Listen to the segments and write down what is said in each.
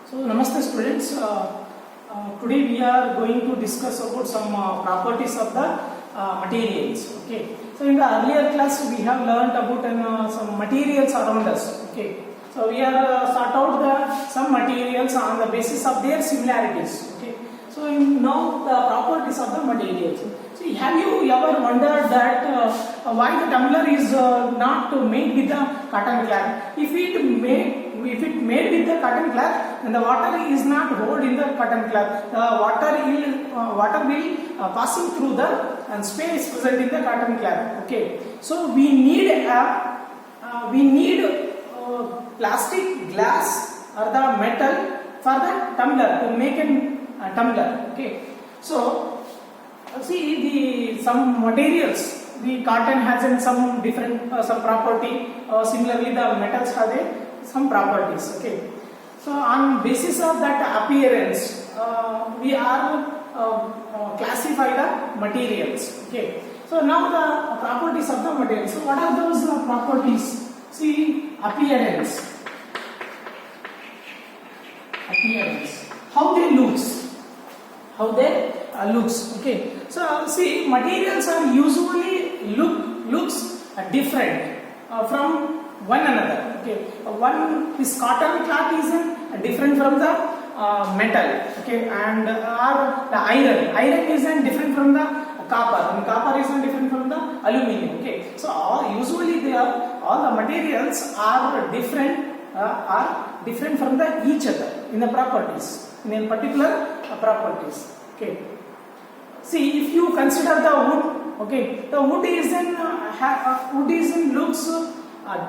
So namaste students. Today we are going to discuss about some properties of the materials. Okay. So in the earlier class we have learnt about some materials around us. Okay. So we are sort out some materials on the basis of their similarities. Okay. So now the properties of the materials. See, have you ever wondered that why the tumbler is not made with the cotton cloth? If it made with the cotton cloth, then the water is not hold in the cotton cloth. The water will passing through the space present in the cotton cloth. Okay. So we need plastic, glass, or the metal for the tumbler to make a tumbler. Okay. So see some materials. The cotton has some different some property. Similarly, the metals have some properties. Okay. So on basis of that appearance, we are classify the materials. Okay. So now the properties of the materials. So what are those properties? See, appearance. How they looks. Okay. So see, materials are usually looks different from one another. Okay. This cotton cloth is different from the metal. Okay. And the iron is different from the copper, and copper is different from the aluminium. Okay. So usually all the materials are different from each other in the properties, in a particular properties. Okay. See, if you consider the wood, okay, the wood is in looks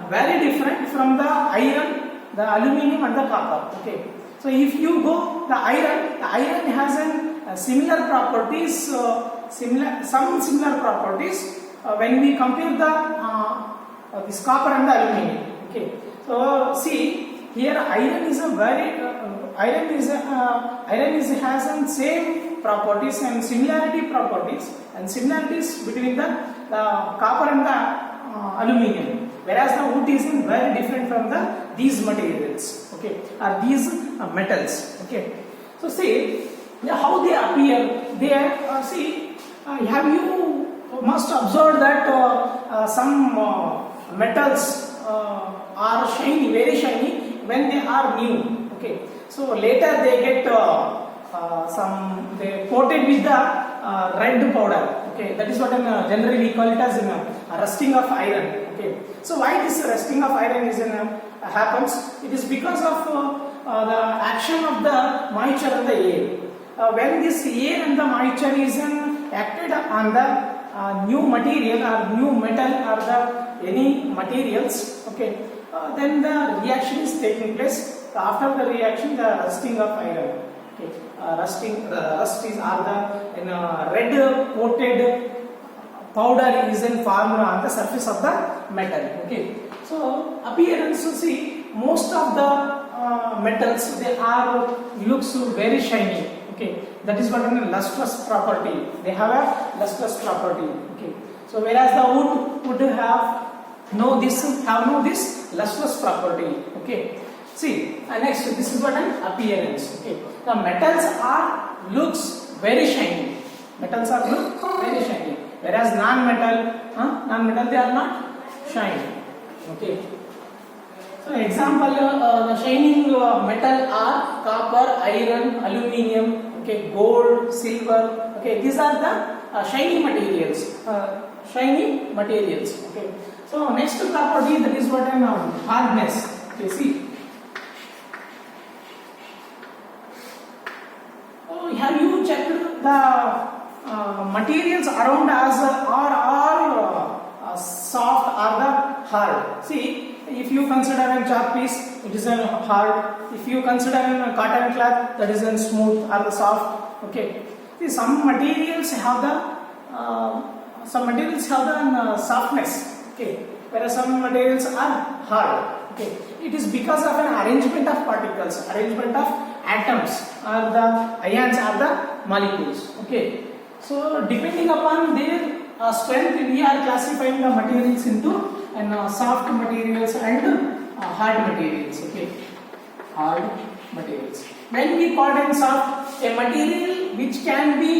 very different from the iron, the aluminium, and the copper. Okay. So if you go the iron has similar properties, similar properties when we compare this copper and the aluminium. Okay. So see, here iron has some same properties and similarities between the copper and the aluminium, whereas the wood is very different from these materials. Okay, or these metals. Okay. So see how they appear. They see. Have you must observe that some metals are shiny, very shiny when they are new. Okay. So later they get they coated with the red powder. Okay. That is what generally we call it as rusting of iron. Okay. So why this rusting of iron is happens? It is because of the action of the moisture and the air. When this air and the moisture is acted on the new material or new metal or any materials, okay, then the reaction is taking place. After the reaction, the rusting of iron, okay, rust is the red coated powder is formed on the surface of the metal. Okay, so appearance, you see, most of the metals they are looks very shiny. Okay, that is what a lustrous property. They have a lustrous property. Okay, so whereas the wood would have no this lustrous property. Okay, see, next this is what an appearance. Okay, the metals are looks very shiny. Metals are look very shiny, whereas non-metal they are not shiny. Okay. So example, the shining metal are copper, iron, aluminium, okay, gold, silver. Okay, these are the shiny materials. Okay. So next property, that is what hardness. Okay, see. Have you checked the materials around us are soft or the hard? See. If you consider a chalk piece, it is a hard. If you consider a cotton cloth, that is a smooth or the soft. Okay. See, some materials have the softness. Okay. Whereas some materials are hard. Okay. It is because of an arrangement of particles, arrangement of atoms, or the ions, or the molecules. Okay. So depending upon their strength, we are classifying the materials into soft materials and hard materials. Okay, hard materials. When we call it soft, a material which can be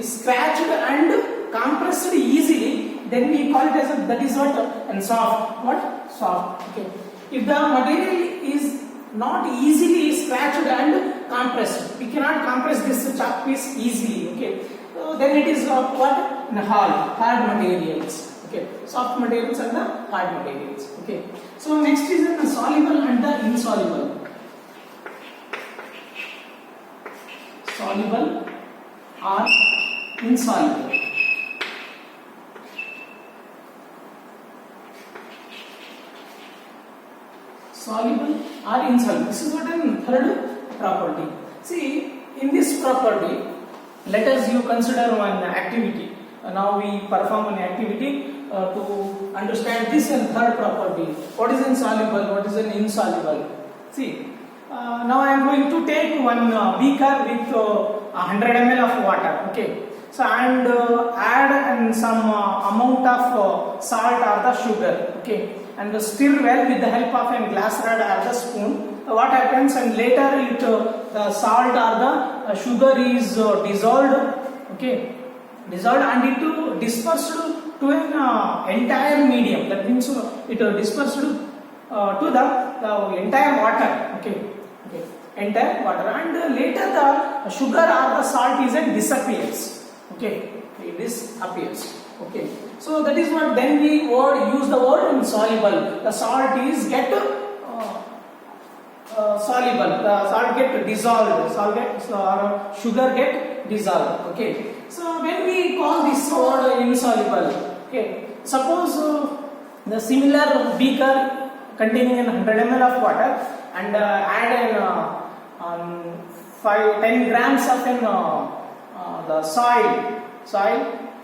scratched and compressed easily, then we call it as that is what, and soft. What? Soft. Okay. If the material is not easily scratched and compressed, we cannot compress this chalk piece easily. Okay. So then it is what? Hard materials. Okay. Soft materials and the hard materials. Okay. So next is the soluble and the insoluble. Soluble or insoluble. Soluble or insoluble. This is what a third property. See, in this property, let us you consider one activity. Now we perform an activity to understand this and third property. What is insoluble? What is an insoluble? See, now I am going to take one beaker with 100 ml of water. Okay. So and add some amount of salt or the sugar. Okay. And stir well with the help of a glass rod or the spoon. What happens, and later the salt or the sugar is dissolved. Okay. Dissolved and it dispersed to an entire medium. That means it dispersed to the entire water. Okay. Okay. Entire water, and later the sugar or the salt is disappears. Okay. It disappears. Okay. So that is what then we use the word insoluble. The salt is get soluble. The salt get dissolved. Sugar get dissolved. Okay. So when we call this word insoluble, okay. Suppose the similar beaker containing 100 ml of water and add 10 grams of the soil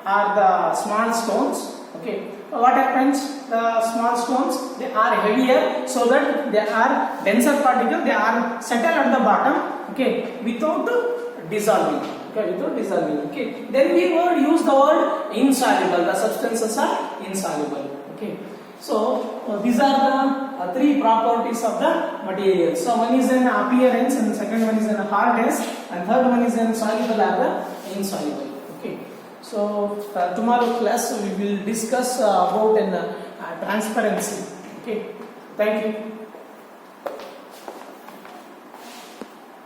or the small stones. Okay. What happens? The small stones, they are heavier, so that they are denser particles. They are settled at the bottom. Okay. Without dissolving. Okay. Without dissolving. Okay. Then we would use the word insoluble. The substances are insoluble. Okay. So these are the three properties of the material. So one is an appearance, and second one is an hardness, and third one is an soluble or the insoluble. Okay. So tomorrow class we will discuss about transparency. Okay. Thank you.